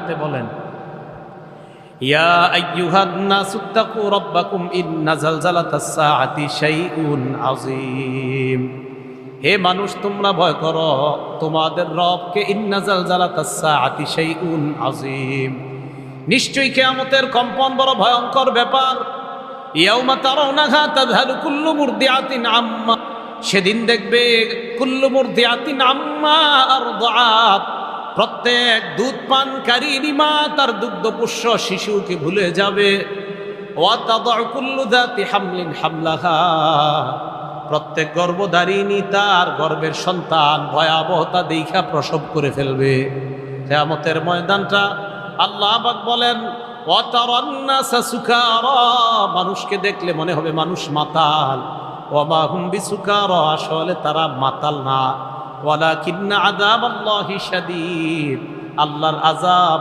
আয়াতে বলেন, ইয়া আইয়ুহান নাসু তাকু রাব্বাকুম ইন্না জালজালাতাস সাআতি শাইউন আযীম। হে মানুষ, তোমরা ভয় করো তোমাদের রবকে। ইন্না জালজালাতাস সাআতি শাইউন আযীম, নিশ্চয়ই কিয়ামতের কম্পন বড় ভয়ঙ্কর ব্যাপার। ইয়াউমা তারাউনাহা তাযহালু কুল্লু মুরদিআতিন আম্মা, সেদিন দেখবে কুল্লু মুরদিআতিন আম্মা আরদাআত, প্রত্যেক দুধ পানকারী মা তার দুগ্ধপুষ্য শিশুকে ভুলে যাবে। ওয়া তাদউ কুল্লু যাতি হামলিন হামলাহা, প্রত্যেক গর্ভধারিণী তার গর্ভের সন্তান ভয়াবহতা দেখা প্রসব করে ফেলবে। কিয়ামতের ময়দানটা আল্লাহ পাক বলেন, ওয়া তারান নাসা সুকারা, মানুষকে দেখলে মনে হবে মানুষ মাতাল। ওয়া মা হুম বিসুকারা, আসলে তারা মাতাল না। ওয়ালাকিন্না আযাবাল্লাহি শাদীদ, আল্লাহর আযাব